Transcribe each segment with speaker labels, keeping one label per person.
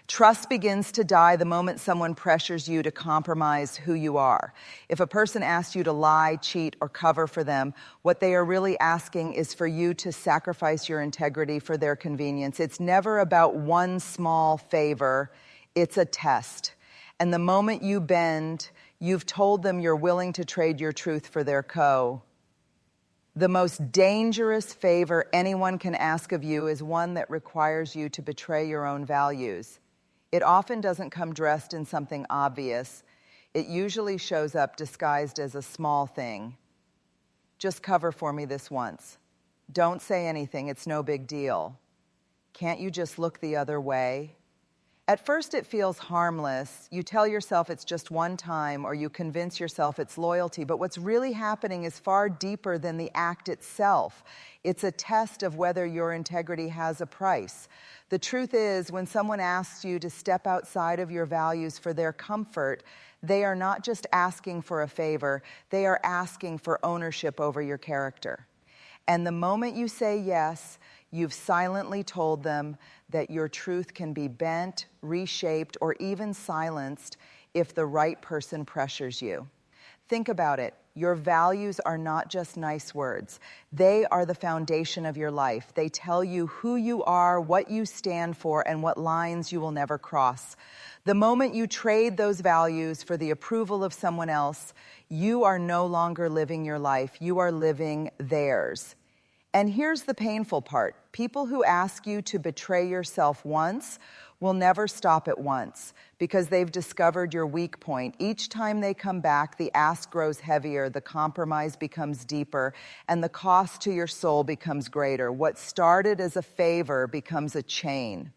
Speaker 1: Trust begins to die the moment someone pressures you to compromise who you are. If a person asks you to lie, cheat, or cover for them, what they are really asking is for you to sacrifice your integrity for their convenience. It's never about one small favor. It's a test. And the moment you bend, you've told them you're willing to trade your truth for their The most dangerous favor anyone can ask of you is one that requires you to betray your own values. It often doesn't come dressed in something obvious. It usually shows up disguised as a small thing. Just cover for me this once. Don't say anything, it's no big deal. Can't you just look the other way? At first it feels harmless. You tell yourself it's just one time, or you convince yourself it's loyalty, but what's really happening is far deeper than the act itself. It's a test of whether your integrity has a price. The truth is, when someone asks you to step outside of your values for their comfort, they are not just asking for a favor, they are asking for ownership over your character. And the moment you say yes, you've silently told them that your truth can be bent, reshaped, or even silenced if the right person pressures you. Think about it. Your values are not just nice words. They are the foundation of your life. They tell you who you are, what you stand for, and what lines you will never cross. The moment you trade those values for the approval of someone else, you are no longer living your life. You are living theirs. And here's the painful part. People who ask you to betray yourself once will never stop at once because they've discovered your weak point. Each time they come back, the ask grows heavier, the compromise becomes deeper, and the cost to your soul becomes greater. What started as a favor becomes a chain.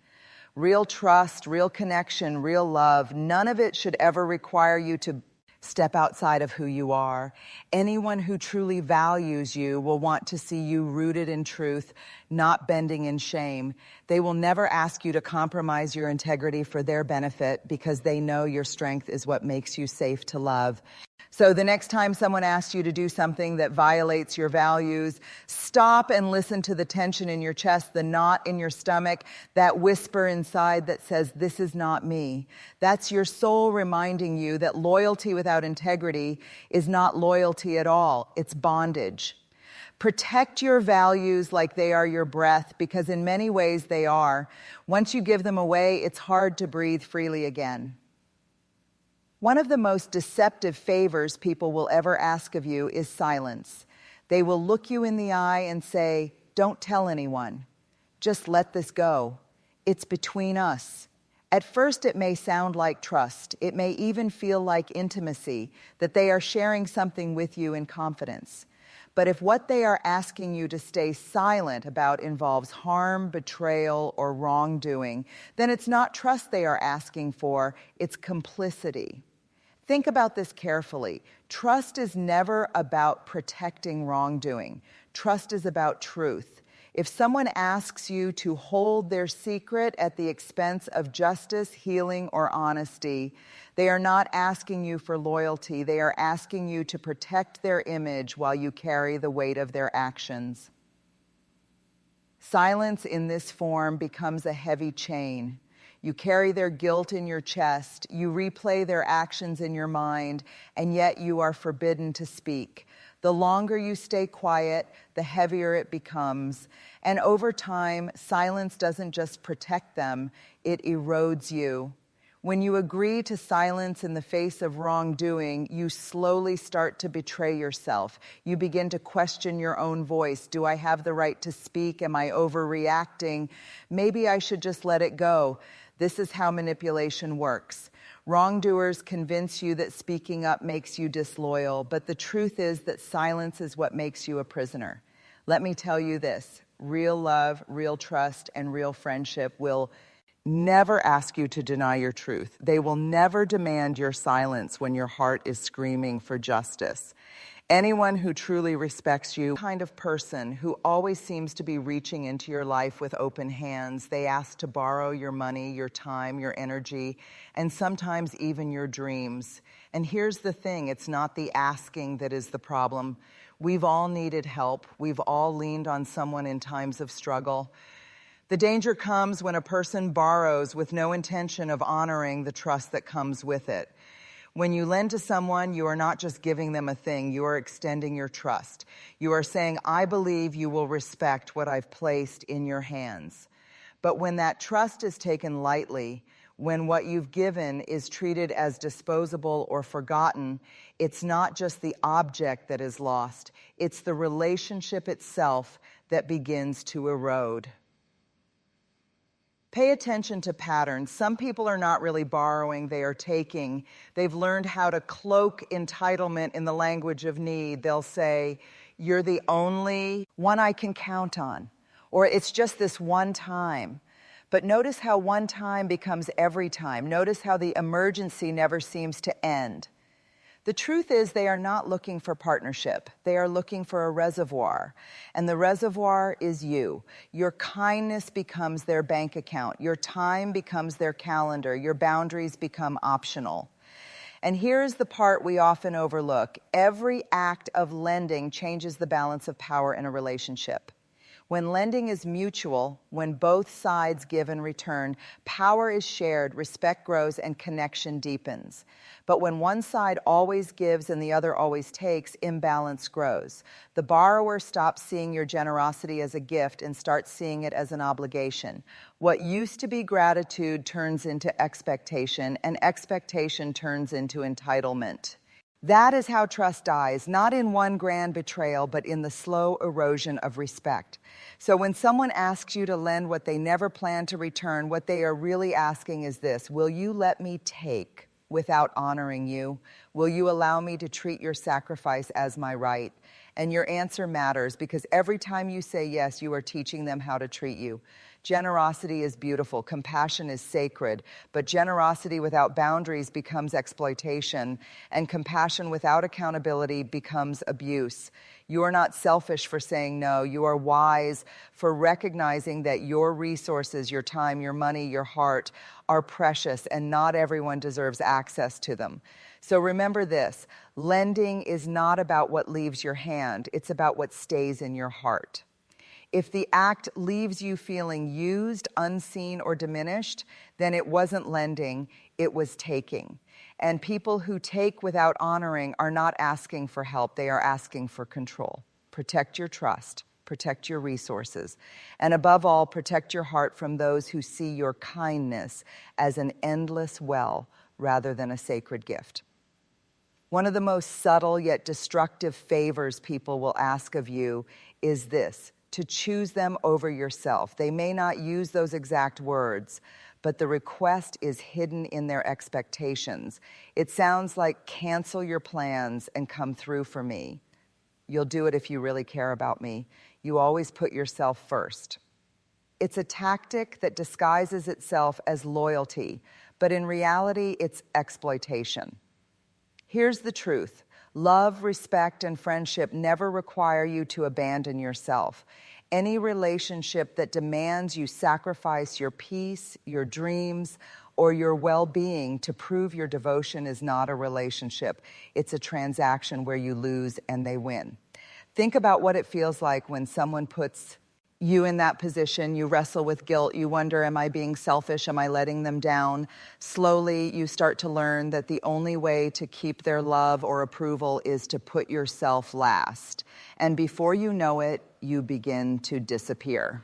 Speaker 1: Real trust, real connection, real love, none of it should ever require you to step outside of who you are. Anyone who truly values you will want to see you rooted in truth, not bending in shame. They will never ask you to compromise your integrity for their benefit because they know your strength is what makes you safe to love. So the next time someone asks you to do something that violates your values, stop and listen to the tension in your chest, the knot in your stomach, that whisper inside that says, "This is not me." That's your soul reminding you that loyalty without integrity is not loyalty at all. It's bondage. Protect your values like they are your breath, because in many ways they are. Once you give them away, it's hard to breathe freely again. One of the most deceptive favors people will ever ask of you is silence. They will look you in the eye and say, "Don't tell anyone. Just let this go. It's between us." At first, it may sound like trust. It may even feel like intimacy, that they are sharing something with you in confidence. But if what they are asking you to stay silent about involves harm, betrayal, or wrongdoing, then it's not trust they are asking for, it's complicity. Think about this carefully. Trust is never about protecting wrongdoing. Trust is about truth. If someone asks you to hold their secret at the expense of justice, healing, or honesty, they are not asking you for loyalty. They are asking you to protect their image while you carry the weight of their actions. Silence in this form becomes a heavy chain. You carry their guilt in your chest, you replay their actions in your mind, and yet you are forbidden to speak. The longer you stay quiet, the heavier it becomes. And over time, silence doesn't just protect them, it erodes you. When you agree to silence in the face of wrongdoing, you slowly start to betray yourself. You begin to question your own voice. Do I have the right to speak? Am I overreacting? Maybe I should just let it go. This is how manipulation works. Wrongdoers convince you that speaking up makes you disloyal, but the truth is that silence is what makes you a prisoner. Let me tell you this, real love, real trust, and real friendship will never ask you to deny your truth. They will never demand your silence when your heart is screaming for justice. Anyone who truly respects you, kind of person who always seems to be reaching into your life with open hands. They ask to borrow your money, your time, your energy, and sometimes even your dreams. And here's the thing, it's not the asking that is the problem. We've all needed help. We've all leaned on someone in times of struggle. The danger comes when a person borrows with no intention of honoring the trust that comes with it. When you lend to someone, you are not just giving them a thing, you are extending your trust. You are saying, I believe you will respect what I've placed in your hands. But when that trust is taken lightly, when what you've given is treated as disposable or forgotten, it's not just the object that is lost, it's the relationship itself that begins to erode. Pay attention to patterns. Some people are not really borrowing, they are taking. They've learned how to cloak entitlement in the language of need. They'll say, you're the only one I can count on, or it's just this one time. But notice how one time becomes every time. Notice how the emergency never seems to end. The truth is they are not looking for partnership. They are looking for a reservoir. And the reservoir is you. Your kindness becomes their bank account. Your time becomes their calendar. Your boundaries become optional. And here's the part we often overlook. Every act of lending changes the balance of power in a relationship. When lending is mutual, when both sides give and return, power is shared, respect grows, and connection deepens. But when one side always gives and the other always takes, imbalance grows. The borrower stops seeing your generosity as a gift and starts seeing it as an obligation. What used to be gratitude turns into expectation, and expectation turns into entitlement. That is how trust dies, not in one grand betrayal, but in the slow erosion of respect. So when someone asks you to lend what they never plan to return, what they are really asking is this: will you let me take without honoring you? Will you allow me to treat your sacrifice as my right? And your answer matters, because every time you say yes, you are teaching them how to treat you. Generosity is beautiful, compassion is sacred, but generosity without boundaries becomes exploitation, and compassion without accountability becomes abuse. You are not selfish for saying no. You are wise for recognizing that your resources, your time, your money, your heart are precious, and not everyone deserves access to them. So remember this: lending is not about what leaves your hand, it's about what stays in your heart. If the act leaves you feeling used, unseen, or diminished, then it wasn't lending, it was taking. And people who take without honoring are not asking for help, they are asking for control. Protect your trust, protect your resources, and above all, protect your heart from those who see your kindness as an endless well rather than a sacred gift. One of the most subtle yet destructive favors people will ask of you is this: to choose them over yourself. They may not use those exact words, but the request is hidden in their expectations. It sounds like, cancel your plans and come through for me. You'll do it if you really care about me. You always put yourself first. It's a tactic that disguises itself as loyalty, but in reality, it's exploitation. Here's the truth. Love, respect, and friendship never require you to abandon yourself. Any relationship that demands you sacrifice your peace, your dreams, or your well-being to prove your devotion is not a relationship. It's a transaction where you lose and they win. Think about what it feels like when someone puts you in that position. You wrestle with guilt. You wonder, am I being selfish? Am I letting them down? Slowly, you start to learn that the only way to keep their love or approval is to put yourself last. And before you know it, you begin to disappear.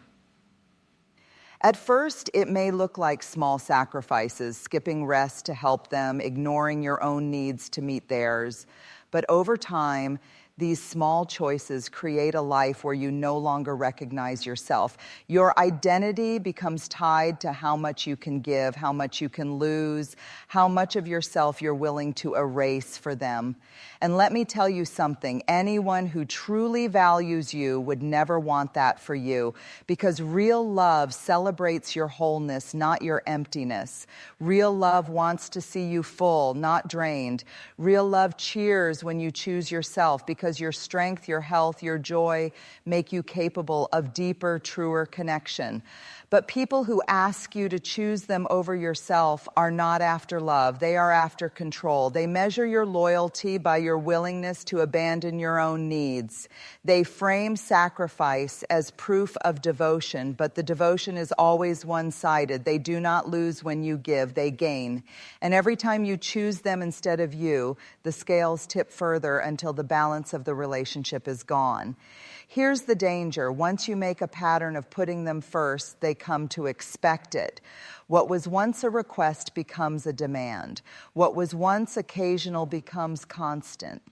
Speaker 1: At first, it may look like small sacrifices, skipping rest to help them, ignoring your own needs to meet theirs. But over time, these small choices create a life where you no longer recognize yourself. Your identity becomes tied to how much you can give, how much you can lose, how much of yourself you're willing to erase for them. And let me tell you something, anyone who truly values you would never want that for you, because real love celebrates your wholeness, not your emptiness. Real love wants to see you full, not drained. Real love cheers when you choose yourself, because your strength, your health, your joy make you capable of deeper, truer connection. But people who ask you to choose them over yourself are not after love. They are after control. They measure your loyalty by your willingness to abandon your own needs. They frame sacrifice as proof of devotion, but the devotion is always one-sided. They do not lose when you give, they gain. And every time you choose them instead of you, the scales tip further until the balance of the relationship is gone. Here's the danger. Once you make a pattern of putting them first, they come to expect it. What was once a request becomes a demand. What was once occasional becomes constant.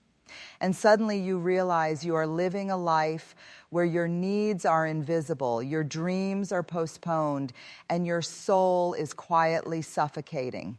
Speaker 1: And suddenly you realize you are living a life where your needs are invisible, your dreams are postponed, and your soul is quietly suffocating.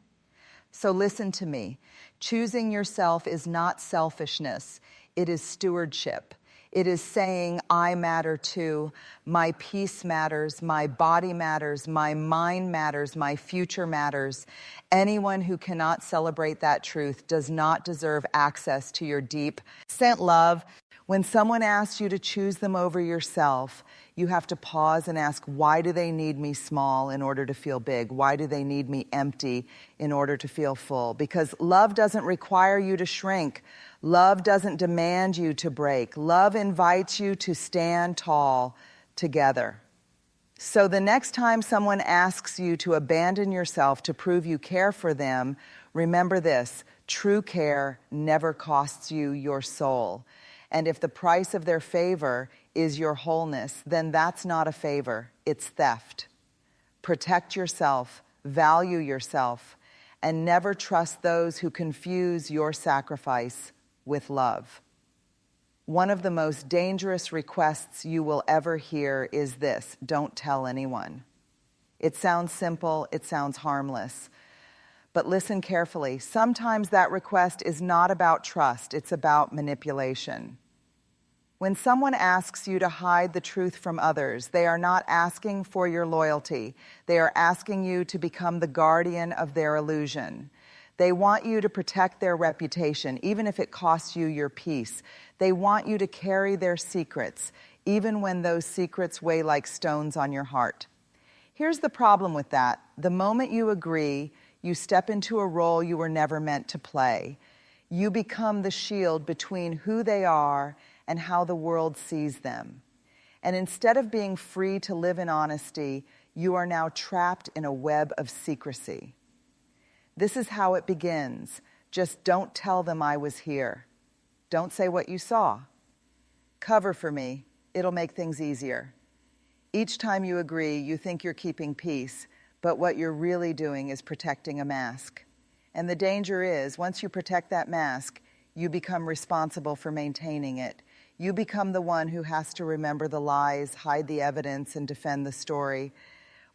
Speaker 1: So listen to me. Choosing yourself is not selfishness. It is stewardship. It is saying, I matter too, my peace matters, my body matters, my mind matters, my future matters. Anyone who cannot celebrate that truth does not deserve access to your deep, sent love. When someone asks you to choose them over yourself, you have to pause and ask, why do they need me small in order to feel big? Why do they need me empty in order to feel full? Because love doesn't require you to shrink. Love doesn't demand you to break. Love invites you to stand tall together. So the next time someone asks you to abandon yourself to prove you care for them, remember this: true care never costs you your soul. And if the price of their favor is your wholeness, then that's not a favor, it's theft. Protect yourself, value yourself, and never trust those who confuse your sacrifice with love. One of the most dangerous requests you will ever hear is this: don't tell anyone. It sounds simple, it sounds harmless. But listen carefully. Sometimes that request is not about trust, it's about manipulation. When someone asks you to hide the truth from others, they are not asking for your loyalty. They are asking you to become the guardian of their illusion. They want you to protect their reputation, even if it costs you your peace. They want you to carry their secrets, even when those secrets weigh like stones on your heart. Here's the problem with that. The moment you agree, you step into a role you were never meant to play. You become the shield between who they are and how the world sees them. And instead of being free to live in honesty, you are now trapped in a web of secrecy. This is how it begins. Just don't tell them I was here. Don't say what you saw. Cover for me. It'll make things easier. Each time you agree, you think you're keeping peace, but what you're really doing is protecting a mask. And the danger is, once you protect that mask, you become responsible for maintaining it. You become the one who has to remember the lies, hide the evidence, and defend the story.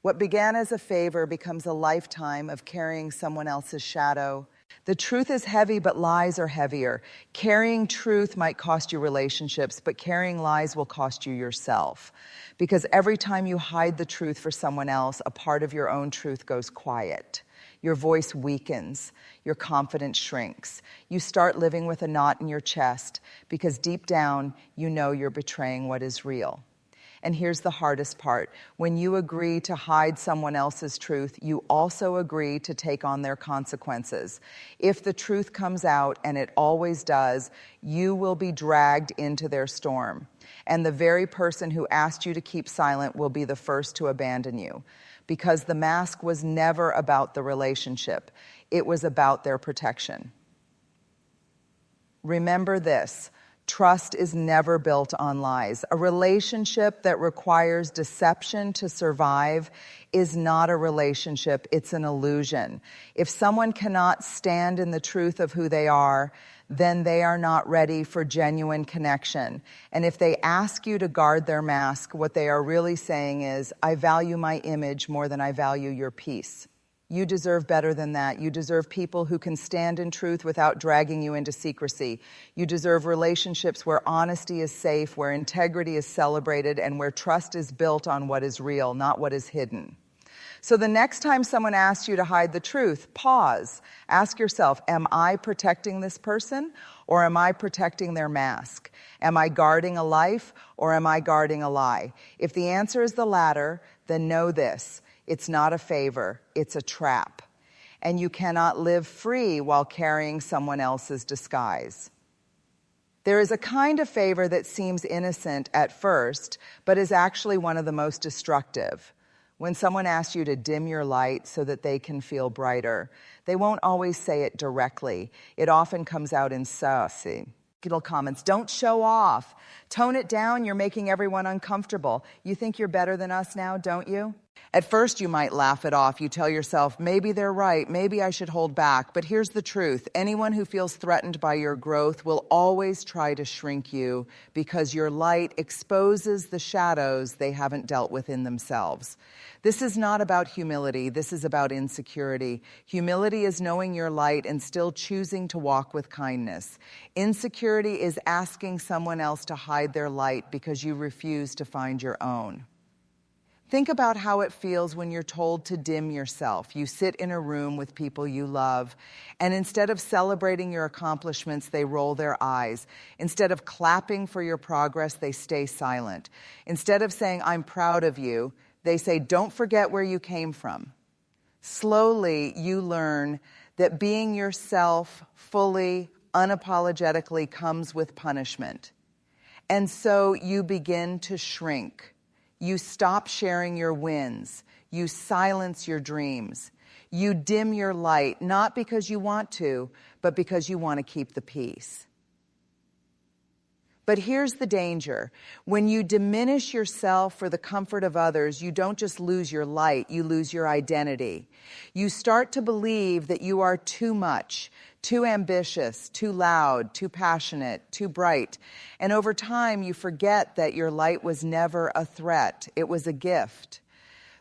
Speaker 1: What began as a favor becomes a lifetime of carrying someone else's shadow. The truth is heavy, but lies are heavier. Carrying truth might cost you relationships, but carrying lies will cost you yourself. Because every time you hide the truth for someone else, a part of your own truth goes quiet. Your voice weakens. Your confidence shrinks. You start living with a knot in your chest because deep down, you know you're betraying what is real. And here's the hardest part. When you agree to hide someone else's truth, you also agree to take on their consequences. If the truth comes out, and it always does, you will be dragged into their storm. And the very person who asked you to keep silent will be the first to abandon you. Because the mask was never about the relationship. It was about their protection. Remember this: trust is never built on lies. A relationship that requires deception to survive is not a relationship, it's an illusion. If someone cannot stand in the truth of who they are, then they are not ready for genuine connection. And if they ask you to guard their mask, what they are really saying is, I value my image more than I value your peace. You deserve better than that. You deserve people who can stand in truth without dragging you into secrecy. You deserve relationships where honesty is safe, where integrity is celebrated, and where trust is built on what is real, not what is hidden. So the next time someone asks you to hide the truth, pause. Ask yourself, am I protecting this person, or am I protecting their mask? Am I guarding a life, or am I guarding a lie? If the answer is the latter, then know this: it's not a favor, it's a trap. And you cannot live free while carrying someone else's disguise. There is a kind of favor that seems innocent at first, but is actually one of the most destructive. When someone asks you to dim your light so that they can feel brighter, they won't always say it directly. It often comes out in saucy little comments. Don't show off. Tone it down. You're making everyone uncomfortable. You think you're better than us now, don't you? At first, you might laugh it off. You tell yourself, maybe they're right. Maybe I should hold back. But here's the truth. Anyone who feels threatened by your growth will always try to shrink you because your light exposes the shadows they haven't dealt with in themselves. This is not about humility. This is about insecurity. Humility is knowing your light and still choosing to walk with kindness. Insecurity is asking someone else to hide their light because you refuse to find your own. Think about how it feels when you're told to dim yourself. You sit in a room with people you love, and instead of celebrating your accomplishments, they roll their eyes. Instead of clapping for your progress, they stay silent. Instead of saying, I'm proud of you, they say, don't forget where you came from. Slowly, you learn that being yourself fully, unapologetically comes with punishment. And so you begin to shrink. You stop sharing your wins. You silence your dreams. You dim your light, not because you want to, but because you want to keep the peace. But here's the danger. When you diminish yourself for the comfort of others, you don't just lose your light, you lose your identity. You start to believe that you are too much, too ambitious, too loud, too passionate, too bright. And over time, you forget that your light was never a threat. It was a gift.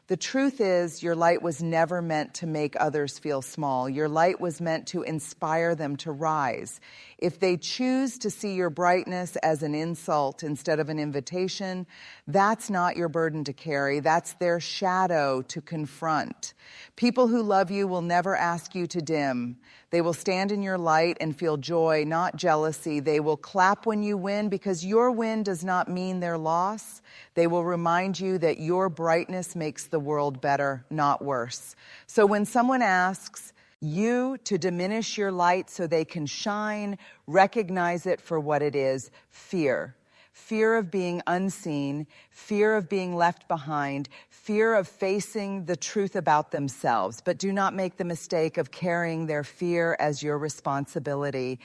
Speaker 1: The truth is, your light was never meant to make others feel small. Your light was meant to inspire them to rise. If they choose to see your brightness as an insult instead of an invitation, that's not your burden to carry. That's their shadow to confront. People who love you will never ask you to dim. They will stand in your light and feel joy, not jealousy. They will clap when you win because your win does not mean their loss. They will remind you that your brightness makes the world better, not worse. So when someone asks you to diminish your light so they can shine, recognize it for what it is: fear. Fear of being unseen, fear of being left behind, fear of facing the truth about themselves. But do not make the mistake of carrying their fear as your responsibility.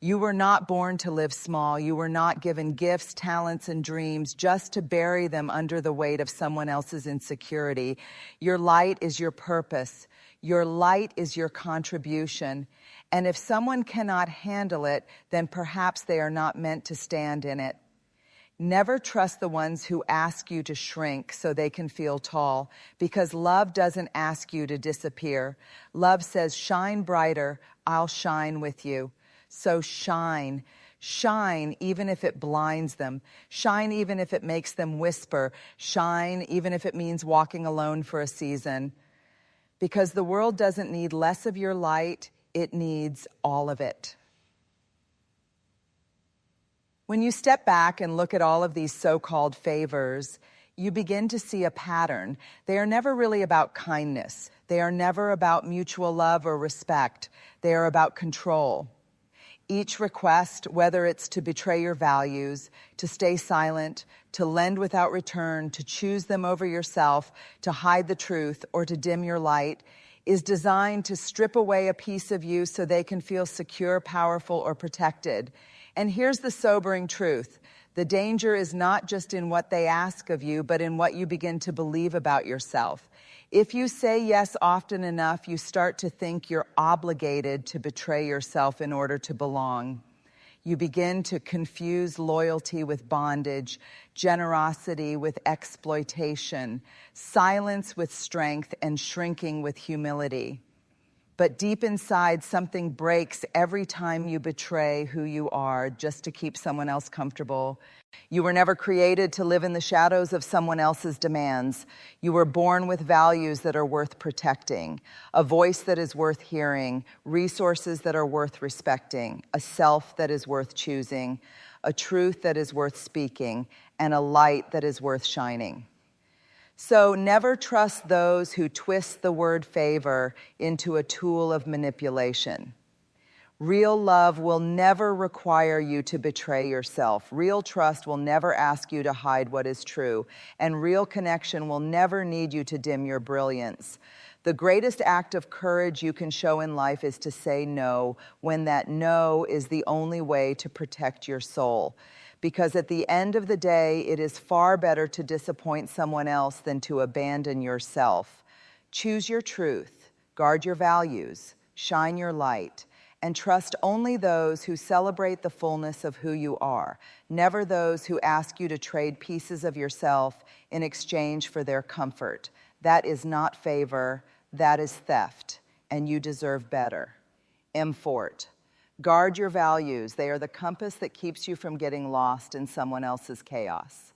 Speaker 1: You were not born to live small. You were not given gifts, talents, and dreams just to bury them under the weight of someone else's insecurity. Your light is your purpose. Your light is your contribution. And if someone cannot handle it, then perhaps they are not meant to stand in it. Never trust the ones who ask you to shrink so they can feel tall, because love doesn't ask you to disappear. Love says, shine brighter, I'll shine with you. So shine. Shine even if it blinds them. Shine even if it makes them whisper. Shine even if it means walking alone for a season. Because the world doesn't need less of your light, it needs all of it. When you step back and look at all of these so-called favors, you begin to see a pattern. They are never really about kindness. They are never about mutual love or respect. They are about control. Each request, whether it's to betray your values, to stay silent, to lend without return, to choose them over yourself, to hide the truth, or to dim your light, is designed to strip away a piece of you so they can feel secure, powerful, or protected. And here's the sobering truth. The danger is not just in what they ask of you, but in what you begin to believe about yourself. If you say yes often enough, you start to think you're obligated to betray yourself in order to belong. You begin to confuse loyalty with bondage, generosity with exploitation, silence with strength, and shrinking with humility. But deep inside, something breaks every time you betray who you are just to keep someone else comfortable. You were never created to live in the shadows of someone else's demands. You were born with values that are worth protecting, a voice that is worth hearing, resources that are worth respecting, a self that is worth choosing, a truth that is worth speaking, and a light that is worth shining. So never trust those who twist the word favor into a tool of manipulation. Real love will never require you to betray yourself. Real trust will never ask you to hide what is true. And real connection will never need you to dim your brilliance. The greatest act of courage you can show in life is to say no when that no is the only way to protect your soul. Because at the end of the day, it is far better to disappoint someone else than to abandon yourself. Choose your truth, guard your values, shine your light, and trust only those who celebrate the fullness of who you are, never those who ask you to trade pieces of yourself in exchange for their comfort. That is not favor, that is theft, and you deserve better. M. Fort. Guard your values. They are the compass that keeps you from getting lost in someone else's chaos.